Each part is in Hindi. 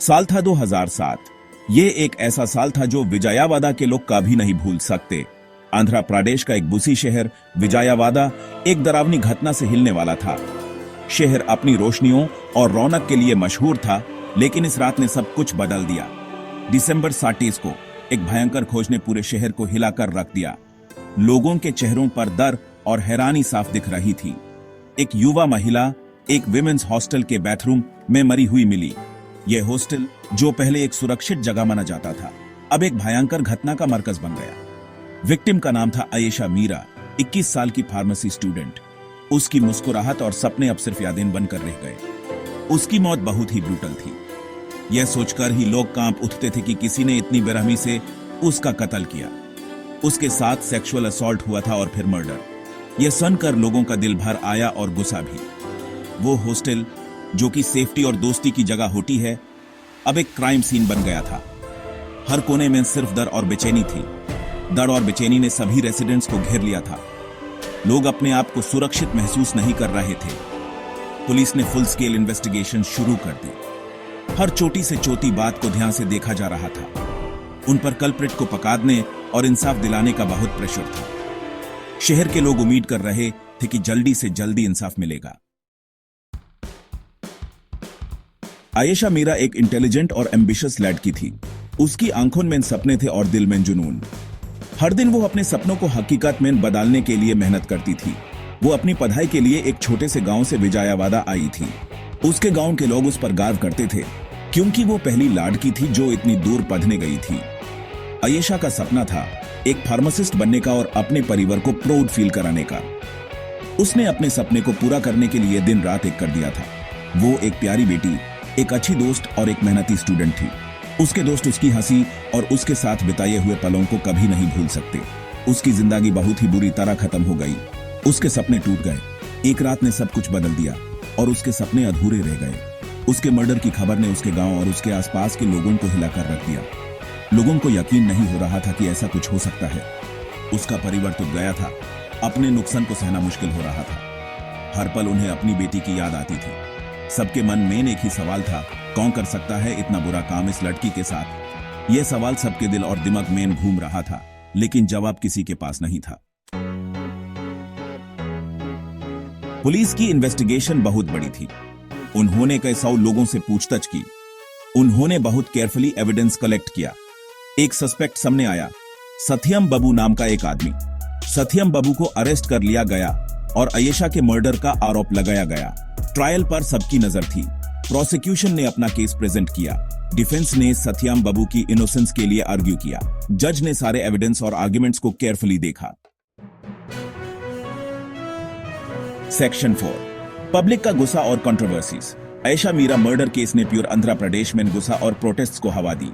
साल था 2007। ये एक ऐसा साल था जो विजयवाड़ा के लोग कभी नहीं भूल सकते। आंध्र प्रदेश का एक बुसी शहर विजयवाड़ा एक डरावनी घटना से हिलने वाला था। शहर अपनी रोशनियों और रौनक के लिए मशहूर था, लेकिन इस रात ने सब कुछ बदल दिया। दिसंबर 30 को एक भयंकर खोज ने पूरे शहर को हिलाकर रख दिया। लोगों के चेहरों पर डर और हैरानी साफ दिख रही थी। एक युवा महिला एक विमेंस हॉस्टल के बाथरूम में मरी हुई मिली। यह हॉस्टल, जो पहले एक सुरक्षित जगह माना जाता था, अब एक भयंकर घटना का मरकज बन गया। विक्टिम का नाम था आयेशा मीरा, 21 साल की फार्मेसी स्टूडेंट। उसकी मुस्कुराहट और सपने अब सिर्फ यादें बनकर रह गए। उसकी मौत बहुत ही ब्रूटल थी। यह सोचकर ही लोग कांप उठते थे कि किसी ने इतनी बेरहमी से उसका कत्ल किया। उसके साथ सेक्सुअल असॉल्ट हुआ था और फिर मर्डर। यह सुनकर लोगों का दिल भर आया और गुस्सा भी। वो हॉस्टल, जो कि सेफ्टी और दोस्ती की जगह होती है, अब एक क्राइम सीन बन गया था। हर कोने में सिर्फ डर और बेचैनी थी। डर और बेचैनी ने सभी रेसिडेंट्स को घेर लिया था। लोग अपने आप को सुरक्षित महसूस नहीं कर रहे थे। पुलिस ने फुल स्केल इन्वेस्टिगेशन शुरू कर दी। हर छोटी से छोटी बात को ध्यान से देखा जा रहा था। उन पर कल्प्रिट को पकड़ने और इंसाफ दिलाने का बहुत प्रेशर था। शहर के लोग उम्मीद कर रहे थे कि जल्दी से जल्दी इंसाफ मिलेगा। आयेशा मीरा एक इंटेलिजेंट और एम्बिशियस लड़की थी। उसकी आंखों में सपने थे और दिल में जुनून। हर दिन वो अपने सपनों को हकीकत में बदलने के लिए मेहनत करती थी। वो अपनी पढ़ाई के लिए एक छोटे से गांव से विजयवाड़ा आई थी। उसके गांव के लोग उस पर गर्व करते थे, क्योंकि वो पहली लड़की थी जो इतनी दूर पढ़ने गई थी। आयेशा का सपना था एक फार्मासिस्ट बनने का और अपने परिवार को प्राउड फील कराने का। उसने अपने सपने को पूरा करने के लिए दिन रात एक कर दिया था। वो एक प्यारी बेटी, एक अच्छी दोस्त और एक मेहनती स्टूडेंट थी। उसके दोस्त उसकी हंसी और उसके साथ बिताए हुए पलों को कभी नहीं भूल सकते। उसकी जिंदगी बहुत ही बुरी तरह खत्म हो गई। उसके सपने टूट गए। एक रात ने सब कुछ बदल दिया और उसके सपने अधूरे रह गए। उसके मर्डर की खबर ने उसके गांव और उसके आसपास के लोगों को हिलाकर रख दिया। लोगों को यकीन नहीं हो रहा था कि ऐसा कुछ हो सकता है। उसका परिवार टूट गया था। अपने नुकसान को सहना मुश्किल हो रहा था। हर पल उन्हें अपनी बेटी की याद आती थी। सबके मन में एक ही सवाल था, कौन कर सकता है इतना बुरा काम इस लड़की के साथ? यह सवाल सबके दिल और दिमाग में घूम रहा था, लेकिन जवाब किसी के पास नहीं था। पुलिस की इन्वेस्टिगेशन बहुत बड़ी थी। उन्होंने कई 100 लोगों से पूछताछ की। उन्होंने बहुत केयरफुली एविडेंस कलेक्ट किया। एक सस्पेक्ट सामने आया, सत्यम बाबू नाम का एक आदमी। सत्यम बाबू को अरेस्ट कर लिया गया और आयेशा के मर्डर का आरोप लगाया गया। ट्रायल पर सबकी नजर थी। प्रोसिक्यूशन ने अपना केस प्रेजेंट किया। डिफेंस ने सत्यम बाबू की इनोसेंस के लिए आर्ग्यू किया। जज ने सारे एविडेंस और आर्गुमेंट्स को केयरफुली देखा। सेक्शन 4, पब्लिक का गुस्सा और controversies. Ayesha Meera murder case ने प्योर आंध्र प्रदेश में गुस्सा और प्रोटेस्ट्स को हवा दी।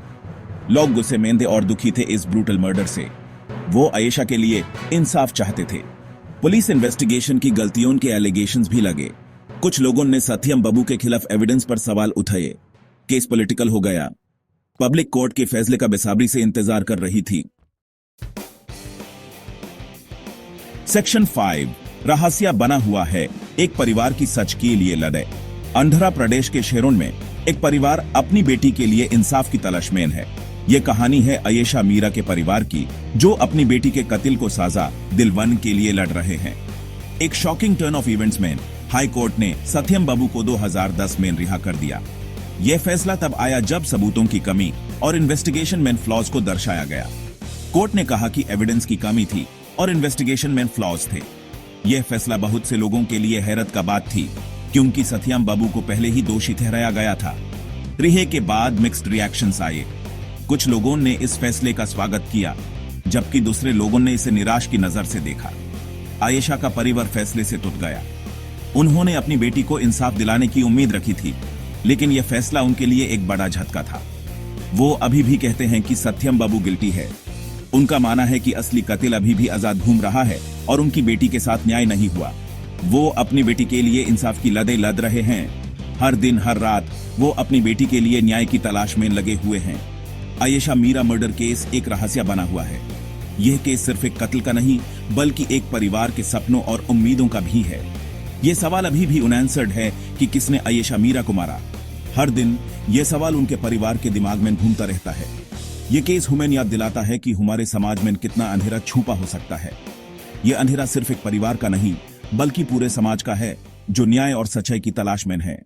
लोग गुस्से में थे और दुखी थे इस ब्रूटल मर्डर से। वो आयेशा के लिए इंसाफ चाहते थे। पुलिस इन्वेस्टिगेशन की गलतियों के एलिगेशंस भी लगे। कुछ लोगों ने सत्यम बाबू के खिलाफ एविडेंस पर सवाल उठाए। केस पॉलिटिकल हो गया। पब्लिक कोर्ट के फैसले का बेसब्री से इंतजार कर रही थी। सेक्शन 5, रहस्य बना हुआ है। एक परिवार की सच के लिए लड़ाई। आंध्र प्रदेश के शहरों में एक परिवार अपनी बेटी के लिए इंसाफ की तलाश में है। यह कहानी है आयेशा मीरा के परिवार की, जो अपनी बेटी के कत्ल को सजा दिलवाने के लिए लड़ रहे हैं। एक शॉकिंग टर्न ऑफ इवेंट्स में हाई कोर्ट ने सत्यम बाबू को 2010 में रिहा कर दिया। यह फैसला तब आया जब सबूतों की कमी और इन्वेस्टिगेशन में फ्लॉज को दर्शाया गया। कोर्ट ने कहा कि एविडेंस की कमी थी और इन्वेस्टिगेशन में फ्लॉज थे। यह फैसला बहुत से लोगों के लिए हैरत का बात थी, क्योंकि सत्यम बाबू को पहले ही दोषी ठहराया गया था। रिहे के बाद मिक्स्ड रिएक्शंस आए। कुछ लोगों ने इस फैसले का स्वागत किया, जबकि दूसरे लोगों ने इसे निराश की नजर से देखा। आयेशा का परिवार फैसले से टूट गया। उन्होंने अपनी बेटी को इंसाफ दिलाने की उम्मीद रखी थी, लेकिन यह फैसला उनके लिए एक बड़ा झटका था। वो अभी भी कहते हैं कि सत्यम बाबू गिल्टी है। उनका मानना है कि असली कत्ल अभी भी आजाद घूम रहा है और उनकी बेटी के साथ न्याय नहीं हुआ। वो अपनी बेटी के लिए इंसाफ की लड़ाई लड़ रहे हैं। हर दिन हर रात वो अपनी बेटी के लिए न्याय की तलाश में लगे हुए हैं। आयेशा मीरा मर्डर केस एक रहस्य बना हुआ है। यह केस सिर्फ एक कत्ल का नहीं, बल्कि एक परिवार के सपनों और उम्मीदों का भी है। यह सवाल अभी भी अनआंसर्ड है कि किसने आयेशा मीरा को मारा। हर दिन ये सवाल उनके परिवार के दिमाग में घूमता रहता है। ये केस हमें याद दिलाता है कि हमारे समाज में कितना अंधेरा छुपा हो सकता है। ये अंधेरा सिर्फ एक परिवार का नहीं, बल्कि पूरे समाज का है, जो न्याय और सच्चाई की तलाश में है।